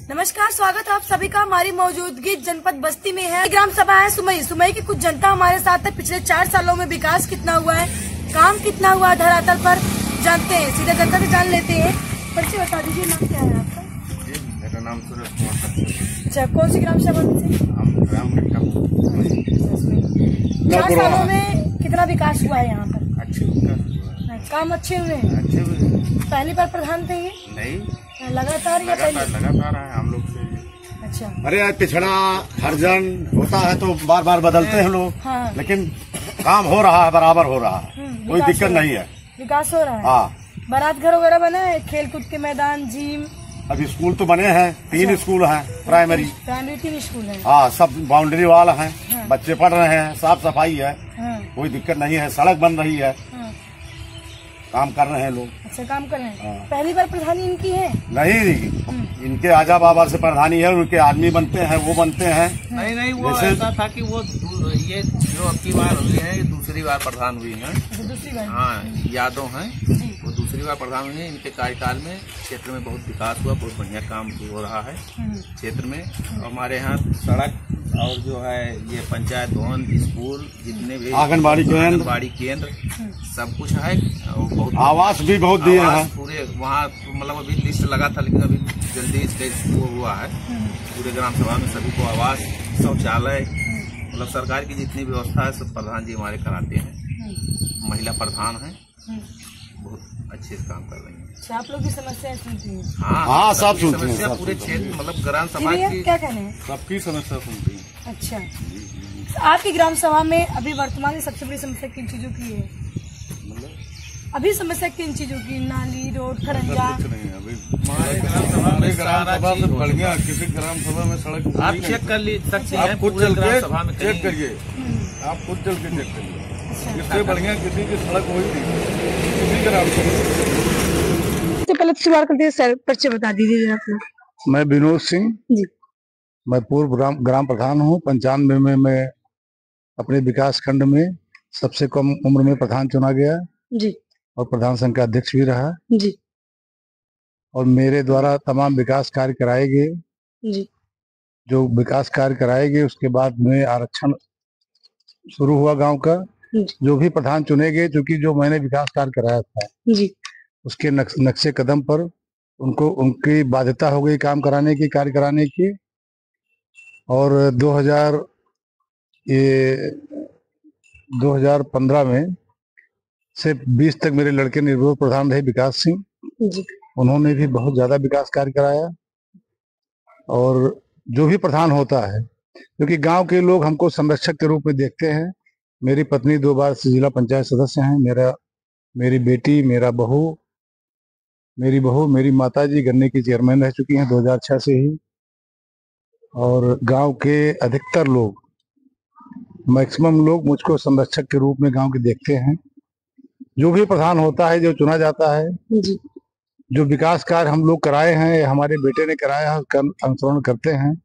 नमस्कार, स्वागत है आप सभी का। हमारी मौजूदगी जनपद बस्ती में है। ग्राम सभा है सुमई की कुछ जनता हमारे साथ है। पिछले 4 सालों में विकास कितना हुआ है, काम कितना हुआ है धरातल पर, जानते हैं। सीधे जनता से जान लेते हैं। परिचय बता दीजिए, नाम क्या है आपका? जी, मेरा नाम सूरज कुमार। अच्छा, कौन सी ग्राम सभा से? 4 सालों में कितना विकास हुआ है यहाँ पर? अच्छे विकास हुआ है। काम अच्छे हुए हैं? अच्छे हुए। पहली बार प्रधान थे ये? नहीं, लगातार या पहले? लगातार है हम लोग से। अच्छा, अरे पिछड़ा हरजन होता है तो बार बार बदलते हैं लोग। हाँ। लेकिन काम हो रहा है, बराबर हो रहा है, कोई दिक्कत नहीं है। विकास हो रहा है। हाँ, बारात घर वगैरह बना है, खेल कूद के मैदान, जिम? अभी स्कूल तो बने हैं, 3 स्कूल हैं प्राइमरी। 3 स्कूल है। हाँ, सब बाउंड्री वाल हैं। हाँ। बच्चे पढ़ रहे हैं, साफ सफाई है। हाँ। कोई दिक्कत नहीं है, सड़क बन रही है। हाँ। काम कर रहे हैं लोग। अच्छा, काम कर रहे हैं। हाँ। पहली बार प्रधानी इनकी है? नहीं, इनके आजा बाबा से प्रधानी है, उनके आदमी बनते हैं, वो बनते हैं। नहीं, वो ऐसा था कि वो ये जो अब की बार हुई है, ये दूसरी बार प्रधान हुई है। दूसरी बार? हाँ, यादव हैं, वो दूसरी बार प्रधान हुई है। इनके कार्यकाल में क्षेत्र में बहुत विकास हुआ, बहुत बढ़िया काम हो रहा है क्षेत्र में। हमारे यहाँ सड़क और जो है ये पंचायत भवन, स्कूल, जितने भी आंगनबाड़ी केंद्र सब कुछ है। और बहुत आवास भी बहुत दिए हैं पूरे वहाँ। मतलब अभी लिस्ट लगा था, लेकिन अभी जल्दी स्टेज वो हुआ है। पूरे ग्राम सभा में सभी को आवास, शौचालय, मतलब सरकार की जितनी व्यवस्था है सब प्रधान जी हमारे कराते हैं। महिला प्रधान है, बहुत अच्छे से काम कर रही है। अच्छा, आप लोग की समस्या सुनती हैं? हाँ, सब सुनते हैं। समस्या पूरे क्षेत्र, मतलब ग्राम सभा की क्या कहने हैं? सबकी समस्या सुनती है। अच्छा, आपकी ग्राम सभा में अभी वर्तमान में सबसे बड़ी समस्या किन चीजों की है? अभी समस्या किन चीजों की? नाली, रोड, खरंजा? बढ़िया किसी ग्राम सभा में सड़क आप चेक कर सकते हैं, आप खुद पूरे चल ग्राम सभा में के चेक करिए। आप खुद चल के चेक करिए। इससे बढ़िया किसी की सड़क हुई नहीं किसी ग्राम सभा। तो पहले शुरुआत करते हैं, सर परिचय बता दीजिए अपना। मैं विनोद सिंह जी। मैं पूर्व ग्राम प्रधान हूँ। 95 में मैं अपने विकास खंड में सबसे कम उम्र में प्रधान चुना गया जी, और प्रधान संघ का अध्यक्ष भी रहा जी, और मेरे द्वारा तमाम विकास कार्य कराए गए। जी। जो विकास कार्य कराए गए उसके बाद में आरक्षण शुरू हुआ गांव का। जो भी प्रधान चुने गए, चूंकि जो मैंने विकास कार्य कराया था जी, उसके नक्शे कदम पर उनको उनकी बाध्यता हो गई काम कराने की, कार्य कराने की। और 2015 में से 20 तक मेरे लड़के निर्विरोध प्रधान रहे, विकास सिंह जी। उन्होंने भी बहुत ज्यादा विकास कार्य कराया। और जो भी प्रधान होता है, क्योंकि गांव के लोग हमको संरक्षक के रूप में देखते हैं। मेरी पत्नी 2 बार से जिला पंचायत सदस्य हैं। मेरी बेटी, मेरी बहू, मेरी माताजी गन्ने की चेयरमैन रह चुकी हैं 2006 से ही। और गांव के अधिकतर लोग, मैक्सिमम लोग मुझको संरक्षक के रूप में गांव के देखते हैं। जो भी प्रधान होता है, जो चुना जाता है, जी। जो विकास कार्य हम लोग कराए हैं, हमारे बेटे ने कराया है, उसका अनुसरण करते हैं।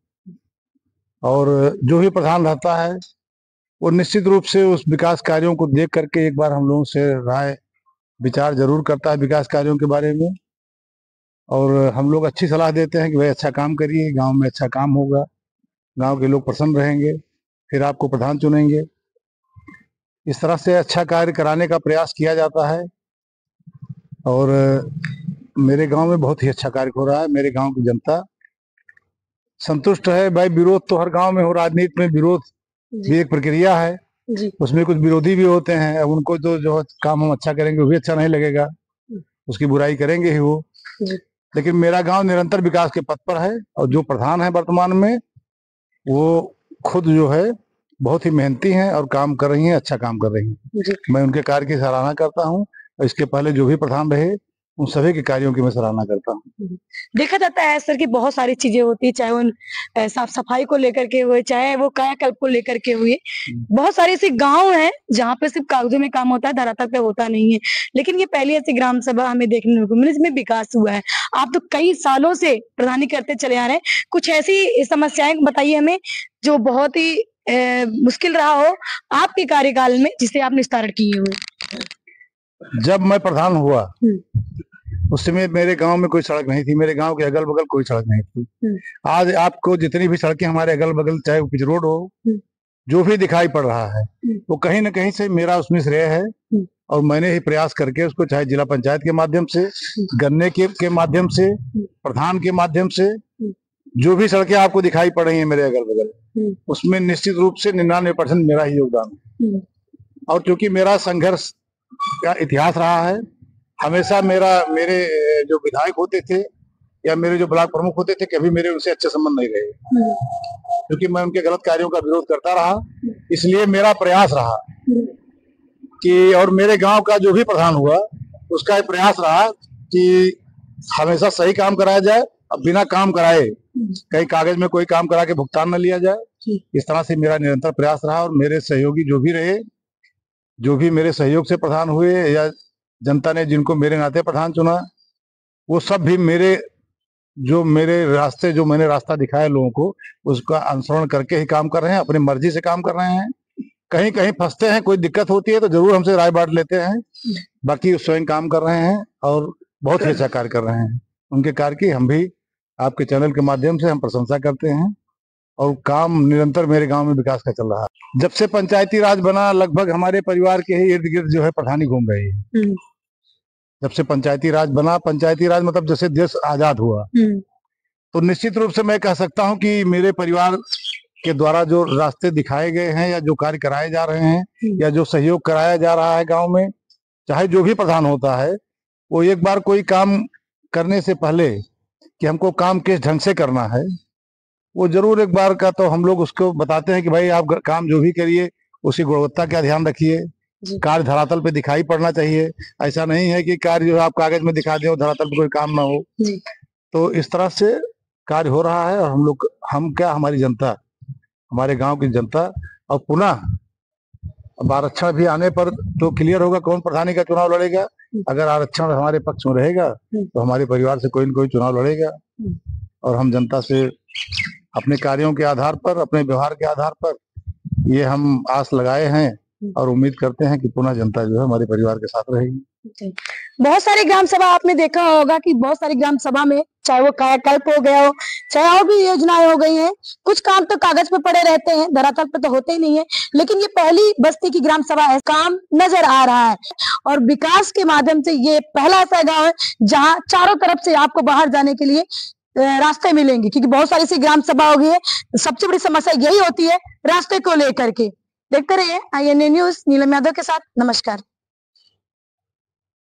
और जो भी प्रधान रहता है वो निश्चित रूप से उस विकास कार्यों को देख करके एक बार हम लोगों से राय विचार जरूर करता है विकास कार्यों के बारे में। और हम लोग अच्छी सलाह देते हैं कि भाई अच्छा काम करिए, गांव में अच्छा काम होगा, गांव के लोग प्रसन्न रहेंगे, फिर आपको प्रधान चुनेंगे। इस तरह से अच्छा कार्य कराने का प्रयास किया जाता है। और मेरे गांव में बहुत ही अच्छा कार्य हो रहा है। मेरे गांव की जनता संतुष्ट है। भाई, विरोध तो हर गांव में हो, राजनीति में विरोध भी एक प्रक्रिया है जी। उसमें कुछ विरोधी भी होते हैं। अब उनको तो जो काम हम अच्छा करेंगे वो भी अच्छा नहीं लगेगा, उसकी बुराई करेंगे ही वो जी। लेकिन मेरा गांव निरंतर विकास के पथ पर है। और जो प्रधान है वर्तमान में, वो खुद जो है बहुत ही मेहनती हैं और काम कर रही हैं, अच्छा काम कर रही हैं। मैं उनके कार्य की सराहना करता हूं। और इसके पहले जो भी प्रधान रहे उन सभी के कार्यों की मैं सराहना करता हूँ। देखा जाता है सर कि बहुत सारी चीजें होती है, चाहे वो साफ सफाई को लेकर के हुए, चाहे वो कायाकल्प को लेकर के हुए। बहुत सारे ऐसे गांव हैं जहाँ पे सिर्फ कागजों में काम होता है, धरातल पे होता नहीं है। लेकिन ये पहली ऐसी ग्राम सभा हमें देखने को मिली जिसमें विकास हुआ है। आप तो कई सालों से प्रधानी करते चले आ रहे हैं, कुछ ऐसी समस्याएं बताइए हमें जो बहुत ही मुश्किल रहा हो आपके कार्यकाल में, जिसे आप निस्तारण किए हुए। जब मैं प्रधान हुआ उस समय मेरे गांव में कोई सड़क नहीं थी, मेरे गांव के अगल बगल कोई सड़क नहीं थी। आज आपको जितनी भी सड़कें हमारे अगल बगल, चाहे वो पिच रोड हो, जो भी दिखाई पड़ रहा है, वो कहीं ना कहीं से मेरा उसमें श्रेय है। और मैंने ही प्रयास करके उसको, चाहे जिला पंचायत के माध्यम से, गन्ने के माध्यम से, प्रधान के माध्यम से, जो भी सड़कें आपको दिखाई पड़ रही हैं मेरे अगल बगल, उसमें निश्चित रूप से 99% मेरा ही योगदान है। और क्योंकि मेरा संघर्ष का इतिहास रहा है, हमेशा मेरे जो विधायक होते थे या मेरे जो ब्लॉक प्रमुख होते थे, कभी मेरे उनसे अच्छे संबंध नहीं रहे, क्योंकि मैं उनके गलत कार्यों का विरोध करता रहा। इसलिए मेरा प्रयास रहा कि, और मेरे गांव का जो भी प्रधान हुआ उसका एक प्रयास रहा कि हमेशा सही काम कराया जाए, अब बिना काम कराए कहीं कागज में कोई काम करा के भुगतान न लिया जाए। इस तरह से मेरा निरंतर प्रयास रहा। और मेरे सहयोगी जो भी रहे, जो भी मेरे सहयोग से प्रधान हुए या जनता ने जिनको मेरे नाते प्रधान चुना, वो सब भी मेरे जो मैंने रास्ता दिखाया लोगों को, उसका अनुसरण करके ही काम कर रहे हैं, अपनी मर्जी से काम कर रहे हैं। कहीं कहीं फंसते हैं, कोई दिक्कत होती है तो जरूर हमसे राय बांट लेते हैं, बाकी स्वयं काम कर रहे हैं और बहुत ही अच्छा कार्य कर रहे हैं। उनके कार्य की हम भी आपके चैनल के माध्यम से हम प्रशंसा करते हैं। और काम निरंतर मेरे गांव में विकास का चल रहा है। जब से पंचायती राज बना, लगभग हमारे परिवार के ही इर्द गिर्द जो है प्रधानी घूम रही है। जब से पंचायती राज बना, पंचायती राज मतलब जैसे देश आजाद हुआ, तो निश्चित रूप से मैं कह सकता हूं कि मेरे परिवार के द्वारा जो रास्ते दिखाए गए हैं या जो कार्य कराए जा रहे हैं या जो सहयोग कराया जा रहा है गांव में, चाहे जो भी प्रधान होता है, वो एक बार कोई काम करने से पहले कि हमको काम किस ढंग से करना है, वो जरूर एक बार का तो हम लोग उसको बताते हैं कि भाई आप काम जो भी करिए उसकी गुणवत्ता का ध्यान रखिए, कार्य धरातल पे दिखाई पड़ना चाहिए। ऐसा नहीं है कि कार्य जो आप कागज में दिखा दें और धरातल पे कोई काम ना हो। तो इस तरह से कार्य हो रहा है। और हमारी जनता, हमारे गांव की जनता, और पुनः अब आरक्षण भी आने पर तो क्लियर होगा कौन प्रधानी का चुनाव लड़ेगा। अगर आरक्षण हमारे पक्ष में रहेगा तो हमारे परिवार से कोई न कोई चुनाव लड़ेगा। और हम जनता से अपने कार्यों के आधार पर, अपने व्यवहार के आधार पर ये हम आस लगाए हैं और उम्मीद करते हैं कि पुनः जनता जो है हमारे परिवार के साथ रहेगी। बहुत सारी ग्राम सभा आपने देखा होगा कि बहुत सारी ग्राम सभा में, चाहे वो कायाकल्प हो गया हो, चाहे और भी योजनाएं हो गई हैं, कुछ काम तो कागज पे पड़े रहते हैं, धरातल पे तो होते ही नहीं है। लेकिन ये पहली बस्ती की ग्राम सभा है, काम नजर आ रहा है। और विकास के माध्यम से ये पहला ऐसा गाँव है जहाँ चारों तरफ से आपको बाहर जाने के लिए रास्ते मिलेंगे, क्योंकि बहुत सारी सी ग्राम सभा हो गई है। सबसे बड़ी समस्या यही होती है रास्ते को लेकर के। देखते रहिए INA न्यूज, नीलम यादव के साथ। नमस्कार।